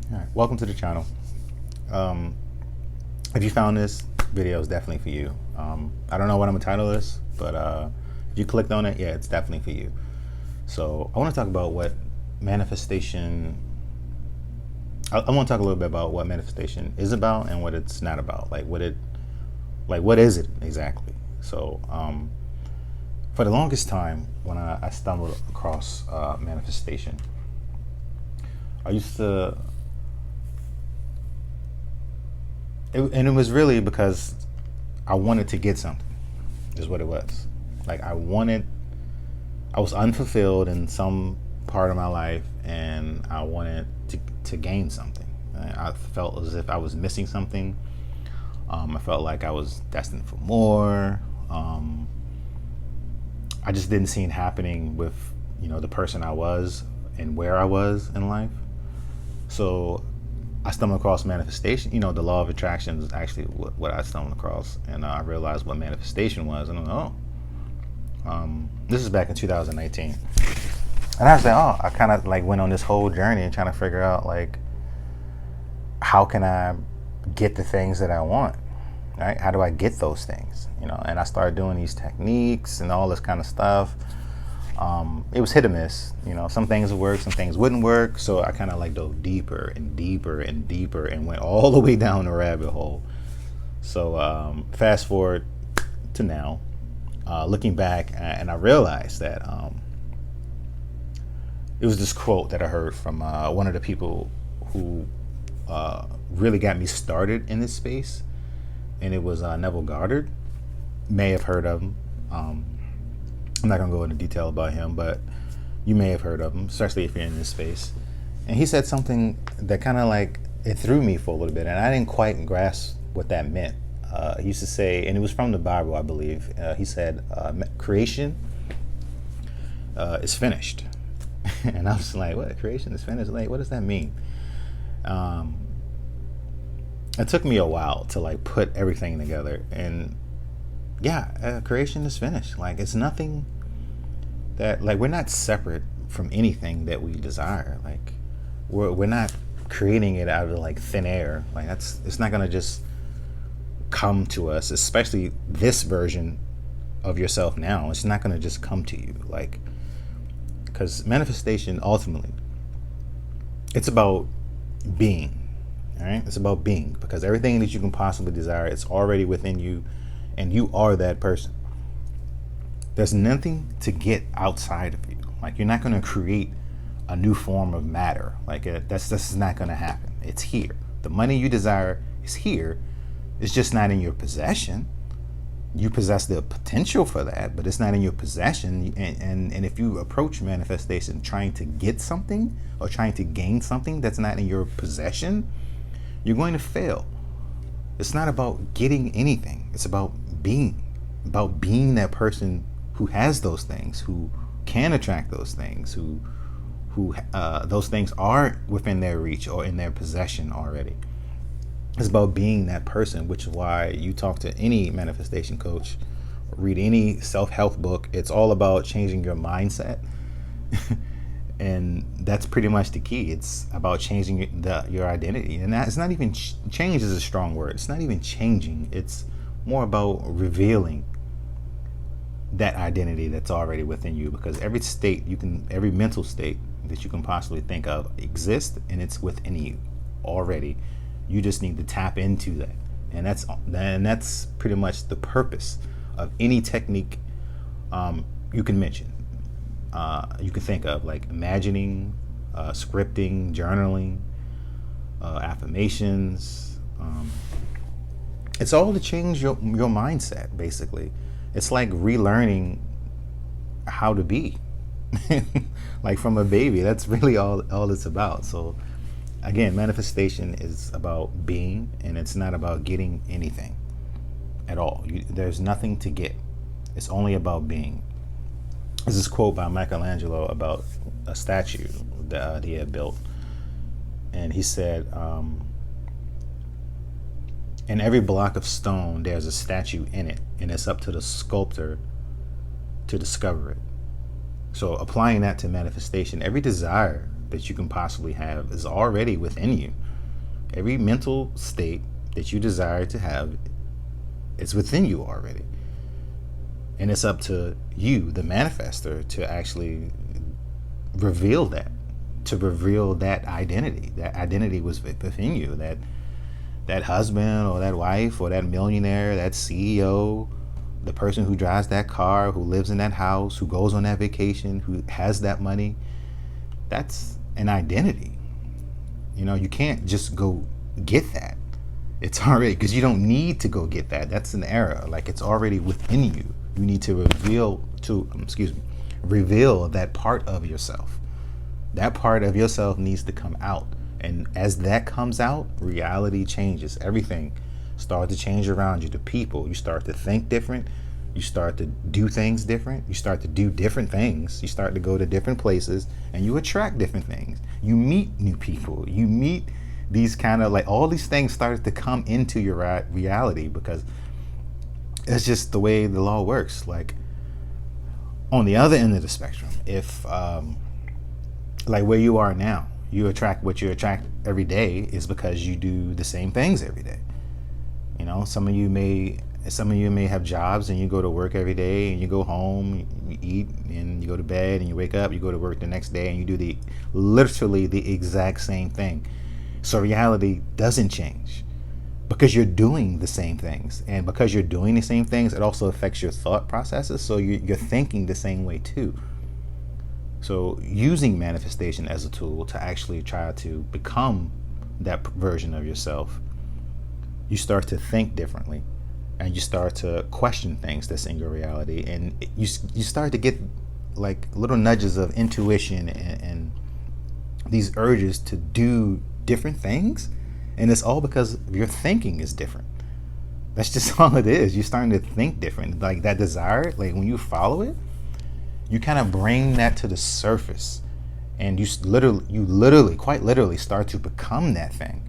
All right, welcome to the channel. Um, if you found this video, it's definitely for you. I don't know what I'm gonna title this, but if you clicked on it, yeah, it's definitely for you. So I want to talk about what manifestation. I want to talk a little bit about what manifestation is about and what it's not about. What is it exactly? So for the longest time, when I stumbled across manifestation, I used to. And it was really because I wanted to get something, is what it was. Like I was unfulfilled in some part of my life, and I wanted to gain something. I felt as if I was missing something. I felt like I was destined for more. I just didn't see it happening with, the person I was and where I was in life. So I stumbled across manifestation. The law of attraction is actually what I stumbled across, and I realized what manifestation was. And I'm like, this is back in 2019, and I was like, I kind of like went on this whole journey and trying to figure out like how can I get the things that I want, right? How do I get those things, And I started doing these techniques and all this kind of stuff. It was hit or miss, some things would work, some things wouldn't work. So I kind of like dove deeper and deeper and deeper and went all the way down the rabbit hole. So fast forward to now, looking back, and I realized that it was this quote that I heard from one of the people who really got me started in this space. And it was Neville Goddard. May have heard of him. I'm not going to go into detail about him, but you may have heard of him, especially if you're in this space. And he said something that kind of like, it threw me for a little bit, and I didn't quite grasp what that meant. He used to say, and it was from the Bible, I believe. He said, creation is finished. And I was like, what? Creation is finished? Like, what does that mean? It took me a while to like put everything together, and yeah, creation is finished. Like it's nothing that like we're not separate from anything that we desire. Like we're not creating it out of like thin air. Like it's not gonna just come to us, especially this version of yourself now. It's not gonna just come to you, like, because manifestation ultimately, it's about being. All right, it's about being, because everything that you can possibly desire, it's already within you, and you are that person. There's nothing to get outside of you. Like you're not going to create a new form of matter. Like that's not going to happen. It's here. The money you desire is here. It's just not in your possession. You possess the potential for that, but it's not in your possession. And if you approach manifestation trying to get something or trying to gain something that's not in your possession, you're going to fail. It's not about getting anything. It's about being that person who has those things, who can attract those things, who those things are within their reach or in their possession already. It's about being that person, which is why you talk to any manifestation coach, read any self-help book. It's all about changing your mindset. And that's pretty much the key. It's about changing your identity. And it's not even change is a strong word. It's not even changing. It's more about revealing that identity that's already within you, because every mental state that you can possibly think of exists, and it's within you already. You just need to tap into that. And that's pretty much the purpose of any technique you can mention. You can think of, like imagining, scripting, journaling, affirmations. It's all to change your mindset, basically. It's like relearning how to be. Like from a baby. That's really all it's about. So again, manifestation is about being, and it's not about getting anything at all. There's nothing to get. It's only about being. There's this quote by Michelangelo about a statue that he had built. And he said, in every block of stone, there's a statue in it, and it's up to the sculptor to discover it. So applying that to manifestation, every desire that you can possibly have is already within you. Every mental state that you desire to have is within you already. And it's up to you, the manifester, to actually reveal that, to reveal that identity. That identity was within you. That husband or that wife or that millionaire, that CEO, the person who drives that car, who lives in that house, who goes on that vacation, who has that money, that's an identity. You can't just go get that. It's already, because you don't need to go get that. That's an error. Like, it's already within you. You need to reveal that part of yourself. That part of yourself needs to come out. And as that comes out, reality changes. Everything starts to change around you. The people, you start to think different. You start to do things different. You start to do different things. You start to go to different places, and you attract different things. You meet new people. You meet these kind of, like, all these things started to come into your reality, because it's just the way the law works. Like, on the other end of the spectrum, if like where you are now, you attract what you attract every day is because you do the same things every day. Some of you may have jobs and you go to work every day, and you go home, you eat, and you go to bed, and you wake up, you go to work the next day, and you do literally the exact same thing. So reality doesn't change because you're doing the same things. And because you're doing the same things, it also affects your thought processes. So you're thinking the same way too. So using manifestation as a tool to actually try to become that version of yourself, you start to think differently, and you start to question things that's in your reality, and you start to get like little nudges of intuition and these urges to do different things, and it's all because your thinking is different. That's just all it is. You're starting to think different. Like, that desire, like, when you follow it, you kind of bring that to the surface, and you literally, quite literally, start to become that thing.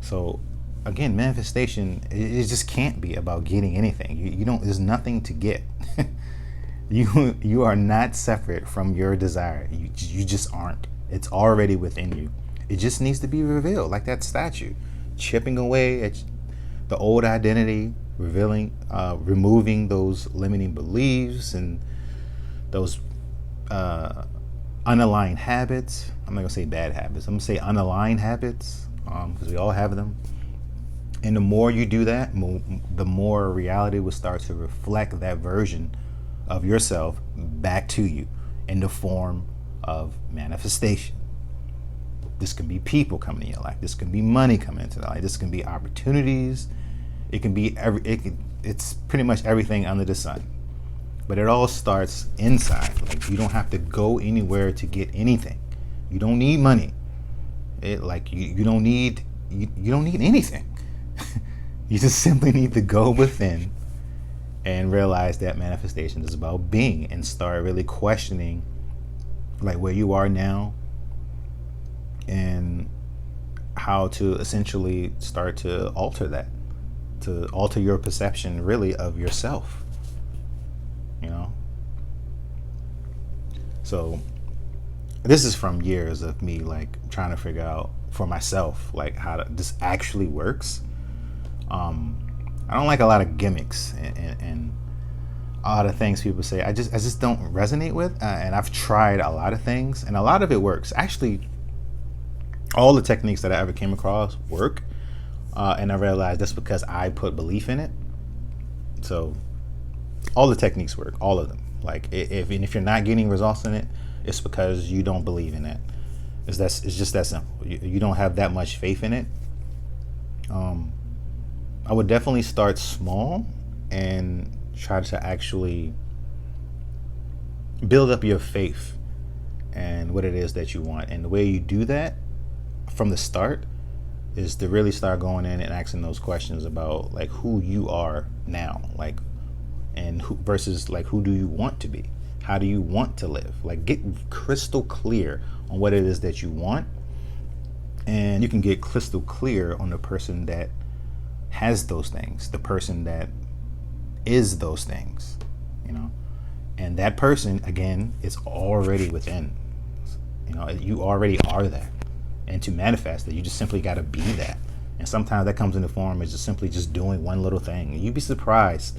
So again, manifestation, it just can't be about getting anything. You don't. There's nothing to get. You are not separate from your desire. You just aren't. It's already within you. It just needs to be revealed, like that statue, chipping away at the old identity, removing those limiting beliefs and those unaligned habits. I'm not gonna say bad habits. I'm gonna say unaligned habits, because we all have them. And the more you do that, the more reality will start to reflect that version of yourself back to you in the form of manifestation. This can be people coming in your life. This can be money coming into your life. This can be opportunities. It can be it's pretty much everything under the sun. But it all starts inside. Like, you don't have to go anywhere to get anything. You don't need money. You don't need anything. You just simply need to go within and realize that manifestation is about being, and start really questioning, like, where you are now and how to essentially start to alter that, to alter your perception really of yourself. So this is from years of me, like, trying to figure out for myself, like, how this actually works. I don't like a lot of gimmicks and a lot of things people say. I just don't resonate with, and I've tried a lot of things, and a lot of it works. Actually, all the techniques that I ever came across work, and I realized that's because I put belief in it. So all the techniques work, all of them. Like, if you're not getting results in it, it's because you don't believe in it. It's just that simple. You don't have that much faith in it. I would definitely start small and try to actually build up your faith and what it is that you want. And the way you do that from the start is to really start going in and asking those questions about, like, who you are now, like, and versus, like, who do you want to be? How do you want to live? Like, get crystal clear on what it is that you want, and you can get crystal clear on the person that has those things, the person that is those things, and that person, again, is already within. You know, you already are that. And to manifest it, you just simply got to be that. And sometimes that comes in the form of just simply just doing one little thing. You'd be surprised.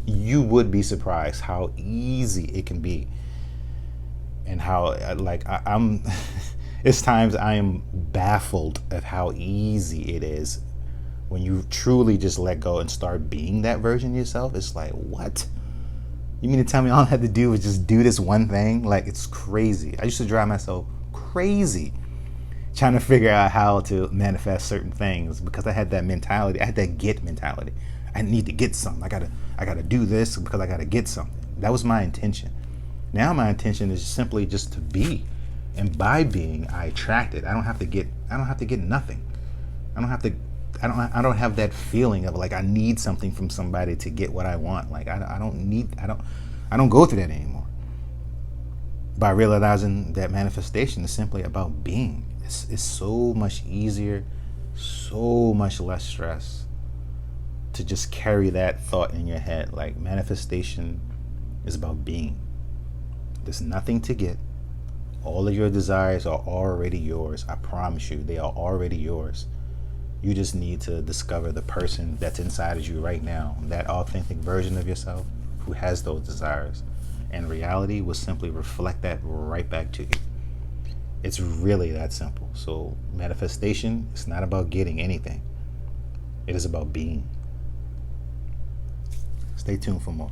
You would be surprised how easy it can be. And how, I'm, it's times I am baffled at how easy it is when you truly just let go and start being that version of yourself. It's like, what? You mean to tell me all I had to do was just do this one thing? Like, it's crazy. I used to drive myself crazy trying to figure out how to manifest certain things because I had that mentality. I had that get mentality. I need to get something. I gotta do this because I gotta get something. That was my intention. Now my intention is simply just to be. And by being, I attract it. I don't have to get nothing. I don't have that feeling of like I need something from somebody to get what I want. Like I don't go through that anymore. By realizing that manifestation is simply about being. It's so much easier, so much less stress to just carry that thought in your head. Like, manifestation is about being. There's nothing to get. All of your desires are already yours. I promise you, they are already yours. You just need to discover the person that's inside of you right now, that authentic version of yourself who has those desires. And reality will simply reflect that right back to you. It's really that simple. So manifestation is not about getting anything. It is about being. Stay tuned for more.